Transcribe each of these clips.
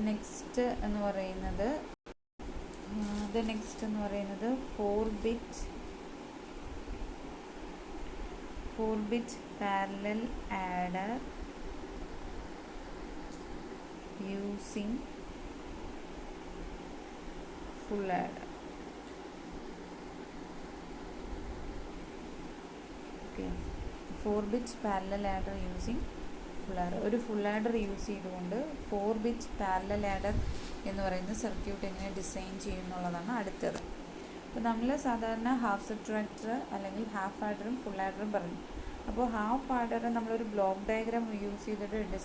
Next എന്ന് പറയുന്നത് 4-bit parallel adder using full adder. Okay, 4-bit parallel adder using full adder. ഒരു full adder use ചെയ്തുകൊണ്ട് 4-bit parallel adder എന്ന് പറയുന്ന circuit എങ്ങനെ ഡിസൈൻ ചെയ്യുന്നുള്ളതാണ് അടുത്തത്. അപ്പോൾ നമ്മൾ സാധാരണ ഹാഫ് സബ്ട്രാക്ടർ അല്ലെങ്കിൽ ഹാഫ് ആഡറും ഫുൾ ആഡറും പറഞ്ഞു. അപ്പോൾ ഹാഫ് ആഡർ നമ്മളൊരു ബ്ലോക്ക് ഡയഗ്രാം യൂസ് ചെയ്തിട്ട്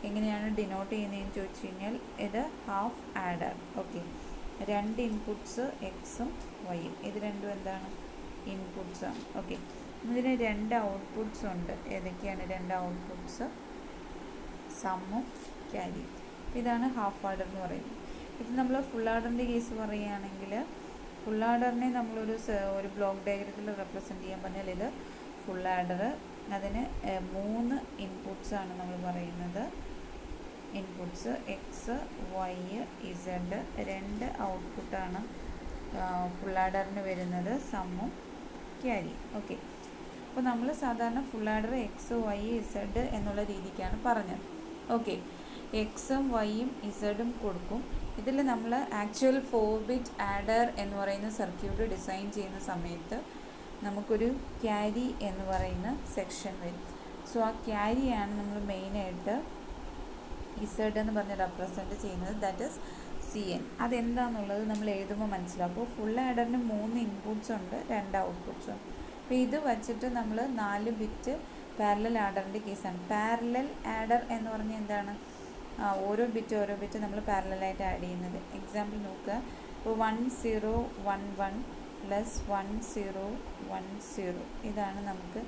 എങ്ങനെയാണ് ഡിനോട്ട് ചെയ്യുന്നതെന്ന് ചോദിച്ചു കഴിഞ്ഞാൽ ഇത് ഹാഫ് ആഡർ. ഓക്കെ, 2 ഇൻപുട്ട്സ് എക്സും വൈയും, ഇത് രണ്ടും എന്താണ്? ഇൻപുട്ട്സാണ്. ഓക്കെ, ഇതിന് 2 ഔട്ട്പുട്ട്സ് ഉണ്ട്. ഏതൊക്കെയാണ് 2 ഔട്ട്പുട്ട്സ്? സമ്മും ക്യാരിയും. ഇതാണ് ഹാഫ് ആഡർ എന്ന് പറയുന്നത്. ഇത് നമ്മൾ ഫുൾ ആഡറിൻ്റെ കേസ് പറയുകയാണെങ്കിൽ ഫുൾ ആഡറിനെ നമ്മളൊരു ബ്ലോക്ക് ഡയഗ്രത്തിൽ റെപ്രസെൻറ്റ് ചെയ്യാൻ പറഞ്ഞാൽ ഇത് ഫുൾ ആഡർ. അതിന് 3 ഇൻപുട്ട്സാണ് നമ്മൾ പറയുന്നത്. Inputs x, y, z. 2 ഔട്ട്പുട്ടാണ് ഫുൾ ആഡറിന് വരുന്നത്, സമ്മും ക്യാരിയും. ഓക്കെ, അപ്പോൾ നമ്മൾ സാധാരണ full adder x, y, z എന്നുള്ള രീതിക്കാണ് പറഞ്ഞത്. ഓക്കെ, എക്സും വൈയും ഇസഡും കൊടുക്കും. ഇതിൽ നമ്മൾ ആക്ച്വൽ 4-bit ആഡർ എന്ന് പറയുന്ന സർക്യൂട്ട് ഡിസൈൻ ചെയ്യുന്ന സമയത്ത് നമുക്കൊരു ക്യാരി എന്ന് പറയുന്ന സെക്ഷൻ വരും. സോ ആ ക്യാരിയാണ് നമ്മൾ മെയിനായിട്ട് ഇസഡ് എന്ന് പറഞ്ഞ് റെപ്രസെൻറ്റ് ചെയ്യുന്നത്. That is CN. അതെന്താണെന്നുള്ളത് നമ്മൾ എഴുതുമ്പോൾ മനസ്സിലാവും. അപ്പോൾ ഫുൾ ആഡറിന് 3 ഇൻപുട്ട്സ് ഉണ്ട്, 2 ഔട്ട്പുട്ട്സ് ഉണ്ട്. അപ്പോൾ ഇത് വച്ചിട്ട് നമ്മൾ 4 ബിറ്റ് പാരലൽ ആഡറിൻ്റെ കേസാണ്. പാരലൽ ആഡർ എന്ന് പറഞ്ഞാൽ എന്താണ്? ഓരോ ബിറ്റ് നമ്മൾ പാരലായിട്ട് ആഡ് ചെയ്യുന്നത്. എക്സാമ്പിൾ നോക്കുക. ഇപ്പോൾ 1011 പ്ലസ് 1010 ഇതാണ് നമുക്ക്.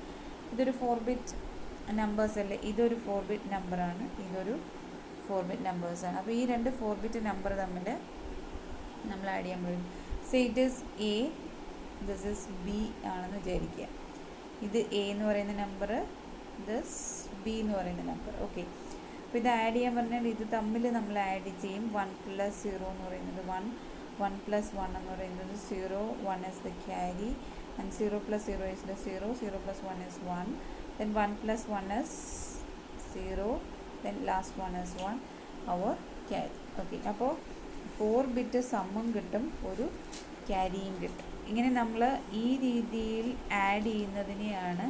ഇതൊരു 4-bit നമ്പേഴ്സ് അല്ലേ? ഇതൊരു 4-bit നമ്പറാണ്, ഇതൊരു 4-bit നമ്പേഴ്സാണ്. അപ്പോൾ ഈ 2 4-bit നമ്പർ തമ്മിൽ നമ്മൾ ആഡ് ചെയ്യാൻ പറ്റും. Say it is A, this is B ആണെന്ന് വിചാരിക്കുക. ഇത് എ എന്ന് പറയുന്ന നമ്പർ, ദിസ് ബി എന്ന് പറയുന്ന നമ്പർ. ഓക്കെ, അപ്പോൾ ഇത് ആഡ് ചെയ്യാൻ പറഞ്ഞാൽ ഇത് തമ്മിൽ നമ്മൾ ആഡ് ചെയ്യും. 1 + 0 എന്ന് പറയുന്നത് 1, 1 + 1 എന്ന് പറയുന്നത് 0, 1 is the carry, and 0 + 0 is the 0, 0 + 1 is 1, then 1 + 1 is 0, then last one is 1, our carry. Okay, അപ്പോൾ 4-bit സമ്മും കിട്ടും, ഒരു ക്യാരിയും കിട്ടും. ഇങ്ങനെ നമ്മൾ ഈ രീതിയിൽ ആഡ് ചെയ്യുന്നതിനെയാണ്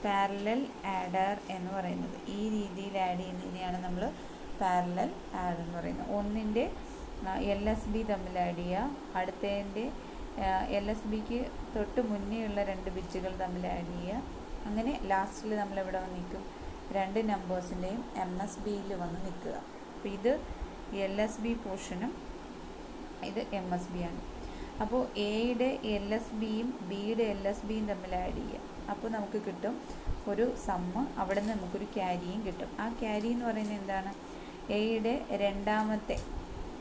പാരലൽ ആഡർ എന്ന് പറയുന്നത്. ഈ രീതിയിൽ ആഡ് ചെയ്യുന്നതിനെയാണ് നമ്മൾ പാരലൽ ആഡർ എന്ന് പറയുന്നത്. ഒന്നിൻ്റെ LSB തമ്മിൽ ആഡ് ചെയ്യുക, അടുത്തതിൻ്റെ LSBക്ക് തൊട്ട് മുന്നേ ഉള്ള 2 ബിറ്റുകൾ തമ്മിൽ ആഡ് ചെയ്യുക. അങ്ങനെ ലാസ്റ്റിൽ നമ്മൾ എവിടെ വന്ന് നിൽക്കും? 2 നമ്പേഴ്സിൻ്റെയും MSBയിൽ വന്ന് നിൽക്കുക. അപ്പോൾ ഇത് LSB പോർഷനും ഇത് MSB ആണ്. അപ്പോൾ എയുടെ LSBയും ബിയുടെ LSBയും തമ്മിൽ ആഡ് ചെയ്യുക. അപ്പോൾ നമുക്ക് കിട്ടും ഒരു സമ്മ്. അവിടെ നിന്ന് നമുക്കൊരു ക്യാരിയും കിട്ടും. ആ ക്യാരി എന്ന് പറയുന്നത് എന്താണ്? എയുടെ 2ാമത്തെ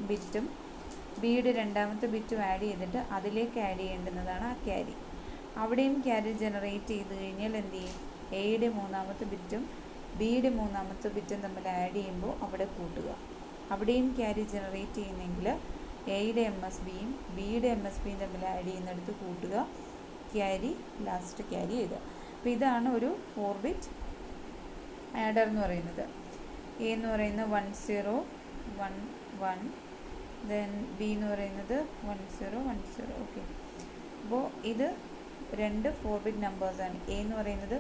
ബിറ്റും ബിയുടെ 2ാമത്തെ ബിറ്റും ആഡ് ചെയ്തിട്ട് അതിലേക്ക് ആഡ് ചെയ്യേണ്ടുന്നതാണ് ആ ക്യാരി. അവിടെയും ക്യാരി ജനറേറ്റ് ചെയ്ത് കഴിഞ്ഞാൽ എന്ത് ചെയ്യും? എയുടെ 3ാമത്തെ ബിറ്റും ബിയുടെ 3ാമത്തെ ബിറ്റും തമ്മിൽ ആഡ് ചെയ്യുമ്പോൾ അവിടെ കൂട്ടുക. അവിടെയും ക്യാരി ജനറേറ്റ് ചെയ്യുന്നെങ്കിൽ എയുടെ MSBയും ബിയുടെ MSBയും തമ്മിൽ ആഡ് ചെയ്യുന്നിടത്ത് കൂട്ടുക, ക്യാരി ലാസ്റ്റ് ക്യാരി ചെയ്തുക. അപ്പോൾ ഇതാണ് ഒരു 4-bit ആഡർ എന്ന് പറയുന്നത്. എ എന്ന് പറയുന്നത് 1011, ദെൻ ബി എന്ന് പറയുന്നത് 1010. ഓക്കെ, അപ്പോൾ ഇത് 2 4-bit നമ്പേഴ്സാണ്. എ എന്ന് പറയുന്നത്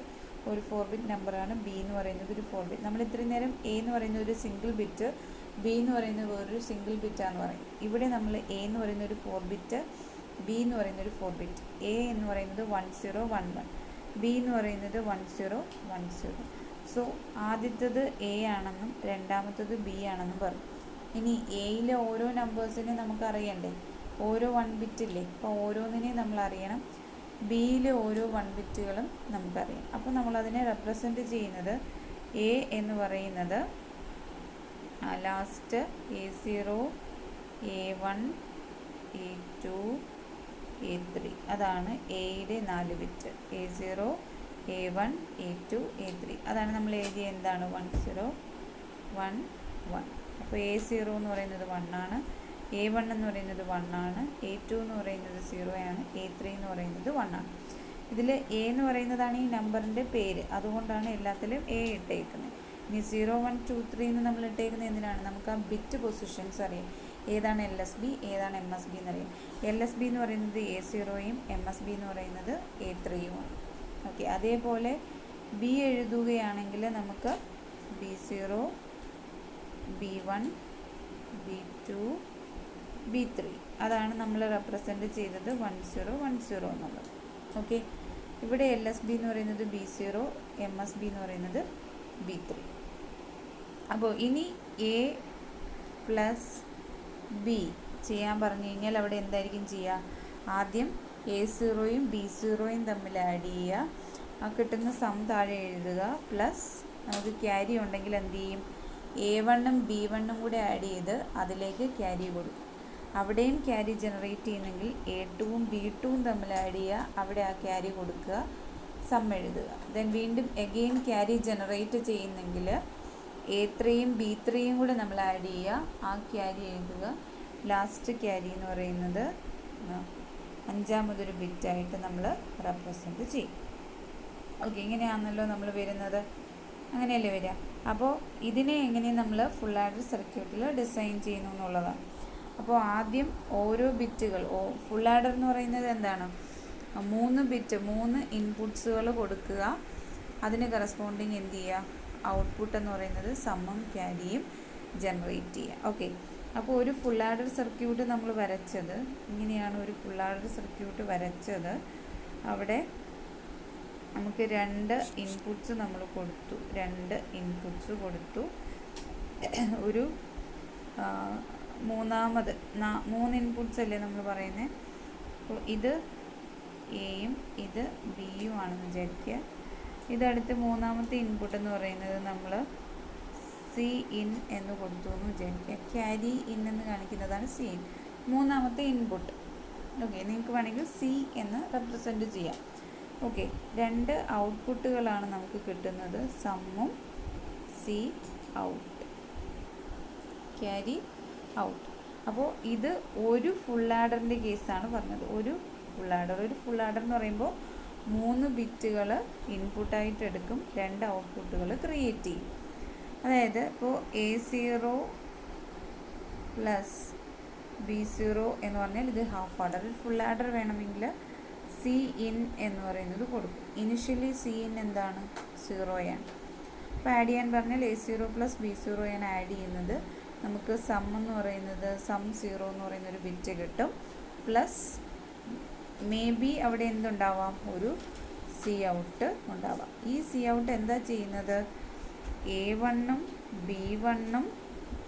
ഒരു 4-bit നമ്പറാണ്, ബി എന്ന് പറയുന്നത് ഒരു 4-bit. നമ്മൾ ഇത്രയും നേരം എ എന്ന് പറയുന്ന ഒരു സിംഗിൾ ബിറ്റ്, ബി എന്ന് പറയുന്നത് വേറൊരു സിംഗിൾ ബിറ്റാന്ന് പറയും. ഇവിടെ നമ്മൾ എ എന്ന് പറയുന്ന ഒരു 4-bit, ബി എന്ന് പറയുന്ന ഒരു 4-bit. എ എന്ന് പറയുന്നത് 1011, ബി എന്ന് പറയുന്നത് 1010. സോ ആദ്യത്തേത് എ ആണെന്നും 2ാമത്തേത് ബി ആണെന്നും പറഞ്ഞു. ഇനി എയിലെ ഓരോ നമ്പേഴ്സിനെ നമുക്ക് അറിയണ്ടേ? ഓരോ 1 ബിറ്റില്ലേ? അപ്പോൾ ഓരോന്നിനെയും നമ്മൾ അറിയണം. ബിയിലെ ഓരോ 1 ബിറ്റുകളും നമുക്കറിയാം. അപ്പോൾ നമ്മളതിനെ റെപ്രസെൻറ്റ് ചെയ്യുന്നത് എ എന്ന് പറയുന്നത് last A0, A1, A2, A3. അതാണ് എയുടെ 4 bit. A0, A1, A2, A3. അതാണ് നമ്മൾ എഴുതിയ എന്താണ്? 1011. അപ്പോൾ A0 എന്ന് പറയുന്നത് 1 ആണ്, A1 എന്ന് പറയുന്നത് 1 ആണ്, A2 എന്ന് പറയുന്നത് 0 ആണ്, A3 എന്ന് പറയുന്നത് 1 ആണ്. ഇതിൽ A എന്ന് പറയുന്നതാണ് ഈ നമ്പറിൻ്റെ പേര്, അതുകൊണ്ടാണ് എല്ലാത്തിലും A ഇട്ടേക്കുന്നത്. ഇനി 0, 1, 2, 3 എന്ന് നമ്മൾ ഇട്ടേക്കുന്നത് എന്തിനാണ്? നമുക്ക് ആ ബിറ്റ് പൊസിഷൻസ് അറിയാം, ഏതാണ് LSB ഏതാണ് MSB എന്നറിയാം. LSB എന്ന് പറയുന്നത് A0യും MSB എന്ന് പറയുന്നത് A3യുമാണ്. ഓക്കെ, അതേപോലെ B എഴുതുകയാണെങ്കിൽ നമുക്ക് B0, B1, B2, B3 അതാണ് നമ്മൾ റെപ്രസെൻറ്റ് ചെയ്തത് 10, 10 എന്നുള്ളത്. ഓക്കെ, ഇവിടെ LSB എന്ന് പറയുന്നത് B0, MSB എന്ന് പറയുന്നത് B3. അപ്പോൾ ഇനി A പ്ലസ് B ചെയ്യാൻ പറഞ്ഞു കഴിഞ്ഞാൽ അവിടെ എന്തായിരിക്കും ചെയ്യുക? ആദ്യം A0യും B0യും തമ്മിൽ ആഡ് ചെയ്യുക, ആ കിട്ടുന്ന സം താഴെ എഴുതുക, പ്ലസ് നമുക്ക് ക്യാരി ഉണ്ടെങ്കിൽ എന്ത് ചെയ്യും? A1ഉം B1ഉം കൂടെ ആഡ് ചെയ്ത് അതിലേക്ക് ക്യാരി കൊടുക്കും. അവിടെയും ക്യാരി ജനറേറ്റ് ചെയ്യുന്നെങ്കിൽ A2ഉം B2ഉം തമ്മിൽ ആഡ് ചെയ്യുക, അവിടെ ആ ക്യാരി കൊടുക്കുക, സം എഴുതുക. ദെൻ വീണ്ടും എഗെയിൻ ക്യാരി ജനറേറ്റ് ചെയ്യുന്നെങ്കിൽ A3യും B3യും കൂടെ നമ്മൾ ആഡ് ചെയ്യുക, ആ ക്യാരി എഴുതുക. ലാസ്റ്റ് ക്യാരി എന്ന് പറയുന്നത് 5ാമതൊരു ബിറ്റായിട്ട് നമ്മൾ റെപ്രസെൻറ്റ് ചെയ്യും. ഓക്കെ, ഇങ്ങനെയാണല്ലോ നമ്മൾ വരുന്നത്, അങ്ങനെയല്ലേ വരിക. അപ്പോൾ ഇതിനെ എങ്ങനെ നമ്മൾ ഫുൾ ആഡർ സർക്യൂട്ടിൽ ഡിസൈൻ ചെയ്യുന്നു എന്നുള്ളതാണ്. അപ്പോൾ ആദ്യം ഓരോ ബിറ്റുകൾ, ഫുൾ ആഡർ എന്ന് പറയുന്നത് എന്താണ്? 3 ബിറ്റ് 3 ഇൻപുട്സുകൾ കൊടുക്കുക, അതിന് കറസ്പോണ്ടിങ് എന്ത് ചെയ്യുക? ഔട്ട്പുട്ട് എന്ന് പറയുന്നത് സമ്മും ക്യാരിയും ജനറേറ്റ് ചെയ്യുക. ഓക്കെ, അപ്പോൾ ഒരു ഫുൾ ആഡർ സർക്യൂട്ട് നമ്മൾ വരച്ചത് ഇങ്ങനെയാണ്. ഒരു ഫുൾ ആഡർ സർക്യൂട്ട് വരച്ചത് അവിടെ നമുക്ക് 2 ഇൻപുട്സ് നമ്മൾ കൊടുത്തു, 2 ഇൻപുട്സ് കൊടുത്തു, ഒരു മൂന്നാമത് 3 ഇൻപുട്സ് അല്ലേ നമ്മൾ പറയുന്നത്. അപ്പോൾ ഇത് എയും ഇത് ബിയും ആണെന്ന് വിചാരിക്കുക. ഇതടുത്ത് മൂന്നാമത്തെ ഇൻപുട്ട് എന്ന് പറയുന്നത് നമ്മൾ സി ഇൻ എന്ന് കൊടുത്തു എന്ന് വിചാരിക്കുക. ക്യാരി ഇൻ എന്ന് കാണിക്കുന്നതാണ് സി ഇൻ, മൂന്നാമത്തെ ഇൻപുട്ട്. ഓക്കെ, നിങ്ങൾക്ക് വേണമെങ്കിൽ സി എന്ന് റെപ്രസെൻറ്റ് ചെയ്യാം. ഓക്കെ, 2 ഔട്ട്പുട്ടുകളാണ് നമുക്ക് കിട്ടുന്നത്, സമ്മും സി ഔട്ട്, ക്യാരി ഔട്ട്. അപ്പോൾ ഇത് ഒരു ഫുൾ ആഡറിൻ്റെ കേസാണ് പറഞ്ഞത്. ഒരു ഫുൾ ആഡർ എന്ന് പറയുമ്പോൾ 3 ബിറ്റുകൾ ഇൻപുട്ടായിട്ട് എടുക്കും, 2 ഔട്ട്പുട്ടുകൾ ക്രിയേറ്റ് ചെയ്യും. അതായത് ഇപ്പോൾ A0 പ്ലസ് B0 എന്ന് പറഞ്ഞാൽ ഇത് ഹാഫ് ആഡർ. ഫുൾ ആഡർ വേണമെങ്കിൽ സി ഇൻ എന്ന് പറയുന്നത് കൊടുക്കും. ഇനിഷ്യലി സി ഇൻ എന്താണ്? 0 അപ്പോൾ ആഡ് ചെയ്യാൻ പറഞ്ഞാൽ A0 പ്ലസ് B0 ആഡ് ചെയ്യുന്നത് നമുക്ക് സം എന്ന് പറയുന്നത് സം 0 എന്ന് പറയുന്നൊരു ബിറ്റ് കിട്ടും, പ്ലസ് മേ ബി അവിടെ എന്തുണ്ടാവാം? ഒരു സി ഔട്ട് ഉണ്ടാവാം. ഈ സി ഔട്ട് എന്താ ചെയ്യുന്നത്? A1ഉം B1ഉം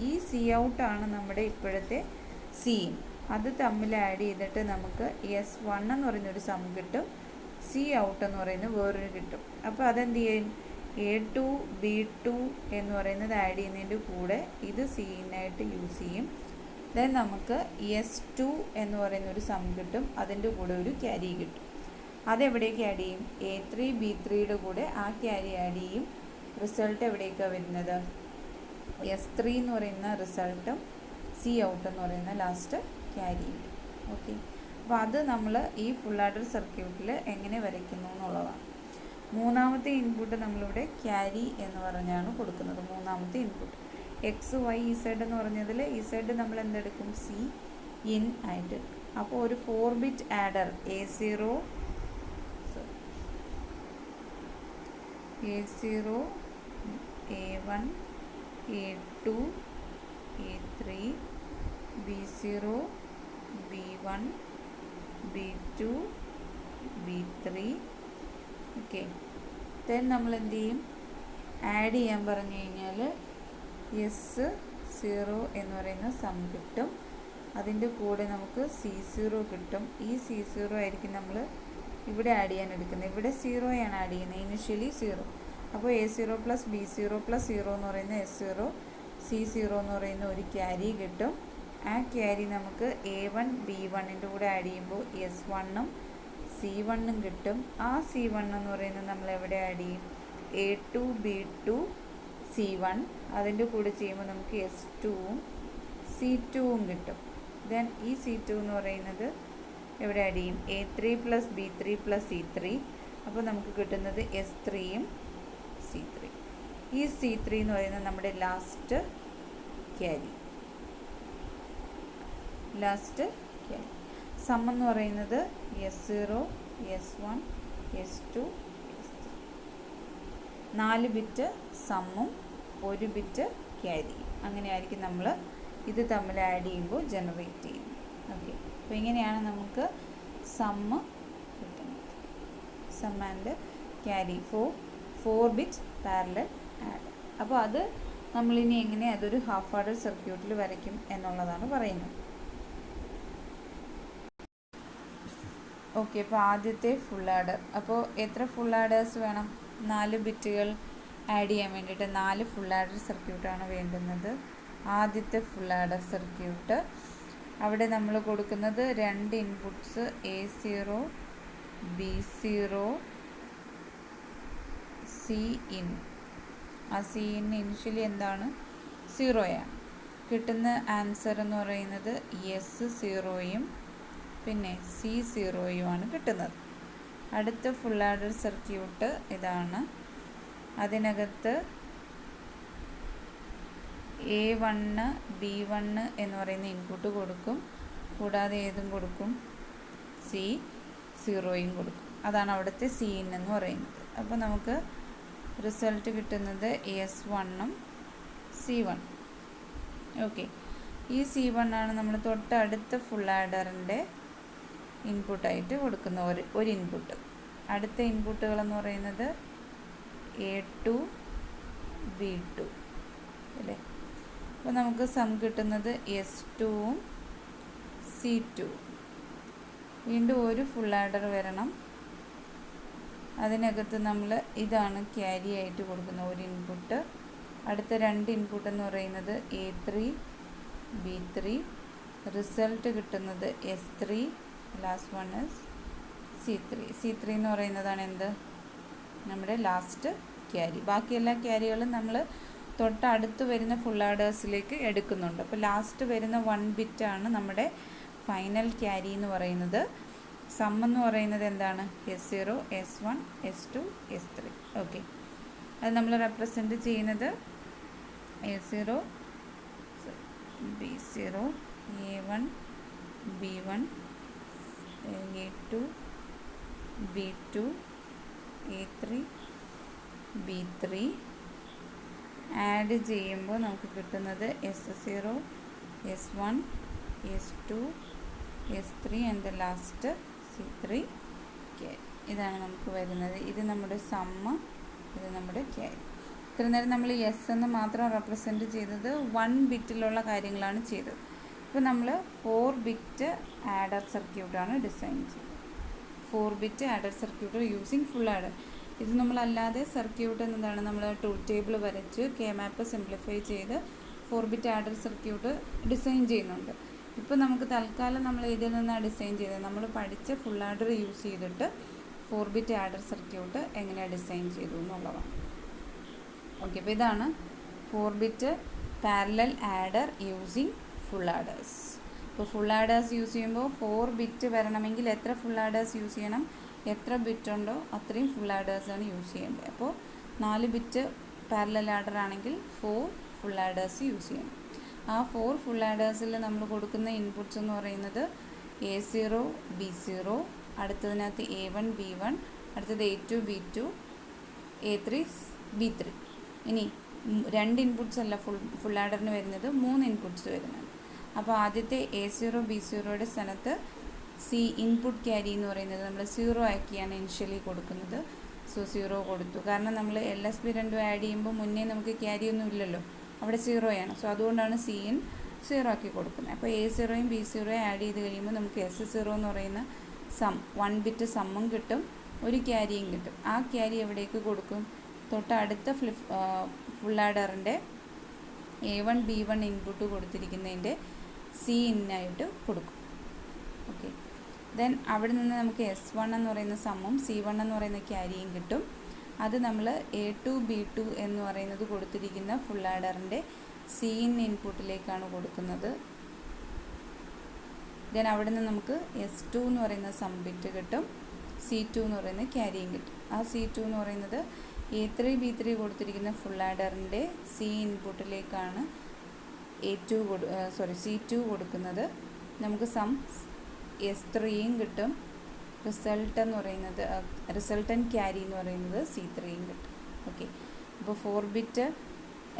ഈ സി ഔട്ടാണ് നമ്മുടെ ഇപ്പോഴത്തെ സി ഇൻ, അത് തമ്മിൽ ആഡ് ചെയ്തിട്ട് നമുക്ക് S1 എന്ന് പറയുന്നൊരു സം കിട്ടും, സി ഔട്ട് എന്ന് പറയുന്നത് വേറൊരു കിട്ടും. അപ്പോൾ അതെന്ത് ചെയ്യും? A2 B2 എന്ന് പറയുന്നത് ആഡ് ചെയ്യുന്നതിൻ്റെ കൂടെ ഇത് സി ഇന്നായിട്ട് യൂസ് ചെയ്യും. ദെൻ നമുക്ക് S2 എന്ന് പറയുന്നൊരു സം കിട്ടും, അതിൻ്റെ കൂടെ ഒരു ക്യാരി കിട്ടും. അതെവിടേക്ക് ആഡ് ചെയ്യും? A3 B3യുടെ കൂടെ ആ ക്യാരി ആഡ് ചെയ്യും. റിസൾട്ട് എവിടേക്കാണ് വരുന്നത്? S3 എന്ന് പറയുന്ന റിസൾട്ടും സി ഔട്ട് എന്ന് പറയുന്ന ലാസ്റ്റ് ക്യാരിയും. ഓക്കെ, അപ്പോൾ അത് നമ്മൾ ഈ ഫുൾ ആഡർ സർക്യൂട്ടിൽ എങ്ങനെ വരയ്ക്കുന്നു എന്നുള്ളതാണ്. മൂന്നാമത്തെ ഇൻപുട്ട് നമ്മളിവിടെ ക്യാരി എന്ന് പറഞ്ഞാണ് കൊടുക്കുന്നത്. മൂന്നാമത്തെ ഇൻപുട്ട് എക്സ് വൈ ഇസഡ് എന്ന് പറഞ്ഞതിൽ ഇസഡ് നമ്മൾ എന്തെടുക്കും? സി ഇൻ ആയിട്ട് എടുക്കും. അപ്പോൾ ഒരു 4 bit adder A0 A1 A2 A3 B0 B1 B2 B3. Okay, then നമ്മൾ എന്ത് ചെയ്യും? ആഡ് ചെയ്യാൻ പറഞ്ഞു കഴിഞ്ഞാൽ S0 എന്ന് പറയുന്ന സം കിട്ടും, അതിൻ്റെ കൂടെ നമുക്ക് C0 കിട്ടും. ഈ C0 ആയിരിക്കും നമ്മൾ ഇവിടെ ആഡ് ചെയ്യാൻ എടുക്കുന്നത്. ഇവിടെ 0 ആണ് ആഡ് ചെയ്യുന്നത്, ഇനിഷ്യലി 0. അപ്പോൾ A0 പ്ലസ് B0 പ്ലസ് 0 എന്ന് പറയുന്ന S0, C0 എന്ന് പറയുന്ന ഒരു ക്യാരി കിട്ടും. ആ ക്യാരി നമുക്ക് A1 B1ൻ്റെ കൂടെ ആഡ് ചെയ്യുമ്പോൾ S1ഉം C1ഉം കിട്ടും. ആ C1 എന്ന് പറയുന്നത് നമ്മൾ എവിടെ ആഡ് ചെയ്യും? A2 B2 C1, അതിൻ്റെ കൂടെ ചെയ്യുമ്പോൾ നമുക്ക് S2ഉം C2ഉം കിട്ടും. ദെൻ ഈ C2 എന്ന് പറയുന്നത് എവിടെ ആഡ് ചെയ്യും? A3 + B3 + C3. അപ്പോൾ നമുക്ക് കിട്ടുന്നത് S3ഉം C3. ഈ C3 എന്ന് പറയുന്നത് നമ്മുടെ ലാസ്റ്റ് ക്യാരി. സം എന്ന് പറയുന്നത് S0, S1, S2, S3. 4 bit സമ്മും 1 bit ക്യാരിയും. അങ്ങനെയായിരിക്കും നമ്മൾ ഇത് തമ്മിൽ ആഡ് ചെയ്യുമ്പോൾ ജനറേറ്റ് ചെയ്യുന്നത്. ഓക്കെ, അപ്പോൾ ഇങ്ങനെയാണ് നമുക്ക് സമ്മ് കിട്ടുന്നത്. Sum and carry for 4 bit parallel add. അപ്പോൾ അത് നമ്മളിനി എങ്ങനെ അതൊരു ഹാഫ് ആഡർ സർക്യൂട്ടിൽ വരയ്ക്കും എന്നുള്ളതാണ് പറയുന്നത്. ഓക്കെ, അപ്പോൾ ആദ്യത്തെ ഫുൾ ആഡർ. അപ്പോൾ എത്ര ഫുൾ ആഡേഴ്സ് വേണം? 4 ബിറ്റുകൾ ആഡ് ചെയ്യാൻ വേണ്ടിയിട്ട് 4 ഫുൾ ആഡർ സർക്യൂട്ടാണ് വേണ്ടുന്നത്. ആദ്യത്തെ ഫുൾ ആഡർ സർക്യൂട്ട്, അവിടെ നമ്മൾ കൊടുക്കുന്നത് 2 ഇൻപുട്ട്സ് A0, B0, Cin. ആ Cin ഇനിഷ്യലി എന്താണ്? 0യാണ്. കിട്ടുന്ന ആൻസർ എന്ന് പറയുന്നത് S0യും പിന്നെ C0യുമാണ് കിട്ടുന്നത്. അടുത്ത ഫുൾ ആഡർ സർക്യൂട്ട് ഇതാണ്. അതിനകത്ത് A1, B1 എന്ന് പറയുന്ന ഇൻപുട്ട് കൊടുക്കും. കൂടാതെ ഏതും കൊടുക്കും? C0യും കൊടുക്കും. അതാണ് അവിടുത്തെ Cin എന്ന് പറയുന്നത്. അപ്പോൾ നമുക്ക് റിസൾട്ട് കിട്ടുന്നത് S1ഉം C1. ഓക്കെ, ഈ C1 ആണ് നമ്മൾ തൊട്ടടുത്ത ഫുൾ ആഡറിൻ്റെ ഇൻപുട്ടായിട്ട് കൊടുക്കുന്ന ഒരു ഇൻപുട്ട്. അടുത്ത ഇൻപുട്ടുകളെന്ന് പറയുന്നത് A2, B2 അല്ലേ? അപ്പോൾ നമുക്ക് സം കിട്ടുന്നത് S2ഉം C2. വീണ്ടും ഒരു ഫുൾ ആഡർ വരണം. അതിനകത്ത് നമ്മൾ ഇതാണ് ക്യാരി ആയിട്ട് കൊടുക്കുന്ന ഒരു ഇൻപുട്ട്. അടുത്ത 2 ഇൻപുട്ട് എന്ന് പറയുന്നത് A3, B3. റിസൾട്ട് കിട്ടുന്നത് S3. Last one is C3. C3 എന്ന് പറയുന്നതാണ് എന്ത്? നമ്മുടെ ലാസ്റ്റ് ക്യാരി. ബാക്കി എല്ലാ ക്യാരികളും നമ്മൾ തൊട്ടടുത്ത് വരുന്ന ഫുൾ ആഡേഴ്സിലേക്ക് എടുക്കുന്നുണ്ട്. അപ്പോൾ ലാസ്റ്റ് വരുന്ന 1 ബിറ്റാണ് നമ്മുടെ ഫൈനൽ ക്യാരി എന്ന് പറയുന്നത്. സം എന്ന് പറയുന്നത് എന്താണ്? S0, S1, S2, S3. Okay, അത് നമ്മൾ റെപ്രസെൻറ്റ് ചെയ്യുന്നത് A0, B0, A1, B1, A2, B2, A3, B3. Add ചെയ്യുമ്പോൾ നമുക്ക് കിട്ടുന്നത് S0, S1, S2, S3 and last C3 carry. ഇതാണ് നമുക്ക് വരുന്നത്. ഇത് നമ്മുടെ സമ്മ്, ഇത് നമ്മുടെ ക്യാരി. ഇത്ര നേരം നമ്മൾ എസ് എന്ന് മാത്രം റെപ്രസെൻറ്റ് ചെയ്തത് 1 ബിറ്റിലുള്ള കാര്യങ്ങളാണ് ചെയ്തത്. ഇപ്പോൾ നമ്മൾ 4 ബിറ്റ് ആഡർ സർക്യൂട്ടാണ് ഡിസൈൻ ചെയ്തത്. 4 bit adder circuit using full adder. ഇത് നമ്മളല്ലാതെ സർക്യൂട്ട് എന്നതാണ് നമ്മൾ ട്രൂത്ത് ടേബിൾ വരച്ച് K-മാപ്പ് സിംപ്ലിഫൈ ചെയ്ത് 4 ബിറ്റ് ആഡർ സർക്യൂട്ട് ഡിസൈൻ ചെയ്യുന്നുണ്ട്. ഇപ്പോൾ നമുക്ക് തൽക്കാലം നമ്മൾ ഇതിൽ നിന്നാണ് ഡിസൈൻ ചെയ്തത്. നമ്മൾ പഠിച്ച ഫുൾ ആഡർ യൂസ് ചെയ്തിട്ട് 4 ബിറ്റ് ആഡർ സർക്യൂട്ട് എങ്ങനെയാണ് ഡിസൈൻ ചെയ്തു എന്നുള്ളതാണ്. ഓക്കെ, അപ്പോൾ ഇതാണ് 4 bit parallel adder using full ആഡേഴ്സ്. ഇപ്പോൾ ഫുൾ ആഡേഴ്സ് യൂസ് ചെയ്യുമ്പോൾ 4 ബിറ്റ് വരണമെങ്കിൽ എത്ര ഫുൾ ആഡേഴ്സ് യൂസ് ചെയ്യണം? എത്ര ബിറ്റ് ഉണ്ടോ അത്രയും ഫുൾ ആഡേഴ്സാണ് യൂസ് ചെയ്യേണ്ടത്. അപ്പോൾ 4 ബിറ്റ് പാരലൽ ആഡർ ആണെങ്കിൽ 4 ഫുൾ ആഡേഴ്സ് യൂസ് ചെയ്യണം. ആ 4 ഫുൾ ആഡേഴ്സിൽ നമ്മൾ കൊടുക്കുന്ന ഇൻപുട്ട്സ് എന്ന് പറയുന്നത് A0, B0, അടുത്തതിനകത്ത് A1, B1, അടുത്തത് A2, B2, A3, B3. ഇനി 2 ഇൻപുട്ട്സ് അല്ല ഫുൾ ആഡറിന് വരുന്നത്, 3 ഇൻപുട്ട്സ് വരുന്നുണ്ട്. അപ്പോൾ ആദ്യത്തെ A0, B0യുടെ സ്ഥാനത്ത് ഇൻപുട്ട് ക്യാരി എന്ന് പറയുന്നത് നമ്മൾ 0 ആക്കിയാണ് ഇനിഷ്യലി കൊടുക്കുന്നത്. സോ 0 കൊടുത്തു. കാരണം നമ്മൾ LSB രണ്ടും ആഡ് ചെയ്യുമ്പോൾ മുന്നേ നമുക്ക് ക്യാരി ഒന്നും ഇല്ലല്ലോ, അവിടെ 0യാണ്. സോ അതുകൊണ്ടാണ് Cin 0 ആക്കി കൊടുക്കുന്നത്. അപ്പോൾ A0യും B0യും ആഡ് ചെയ്ത് കഴിയുമ്പോൾ നമുക്ക് S0 എന്ന് പറയുന്ന സം 1 ബിറ്റ് സമ്മും കിട്ടും, ഒരു ക്യാരിയും കിട്ടും. ആ ക്യാരി എവിടേക്ക് കൊടുക്കും? തൊട്ടടുത്ത ഫുൾ ആഡറിൻ്റെ A1, B1 ഇൻപുട്ട് കൊടുത്തിരിക്കുന്നതിൻ്റെ Cin ആയിട്ട് കൊടുക്കും. ഓക്കെ, ദെൻ അവിടെ നിന്ന് നമുക്ക് S1 എന്ന് പറയുന്ന സമ്മും C1 എന്ന് പറയുന്ന ക്യാരിയും കിട്ടും. അത് നമ്മൾ A2B2 എന്ന് പറയുന്നത് കൊടുത്തിരിക്കുന്ന ഫുൾ ആഡറിൻ്റെ C ഇൻപുട്ടിലേക്കാണ് കൊടുക്കുന്നത്. ദെൻ അവിടെ നിന്ന് നമുക്ക് S2 എന്ന് പറയുന്ന സം ബിറ്റ് കിട്ടും, C2 എന്ന് പറയുന്ന ക്യാരിയും കിട്ടും. ആ C2 എന്ന് പറയുന്നത് A3B3 കൊടുത്തിരിക്കുന്ന ഫുൾ ആഡറിൻ്റെ C ഇൻപുട്ടിലേക്കാണ് C2 കൊടുക്കുന്നത്. നമുക്ക് സം S3യും കിട്ടും. റിസൾട്ടൻറ്റ് ക്യാരി എന്ന് പറയുന്നത് C3യും കിട്ടും. ഓക്കെ, അപ്പോൾ 4 ബിറ്റ്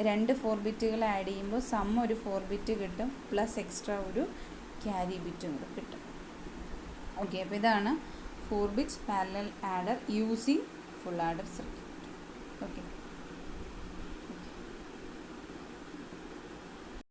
2 4 ബിറ്റുകൾ ആഡ് ചെയ്യുമ്പോൾ സം ഒരു 4 ബിറ്റ് കിട്ടും, പ്ലസ് എക്സ്ട്രാ ഒരു ക്യാരി ബിറ്റും കൂടെ കിട്ടും. ഓക്കെ, അപ്പോൾ ഇതാണ് 4 bit parallel adder using full adder circuit. Okay.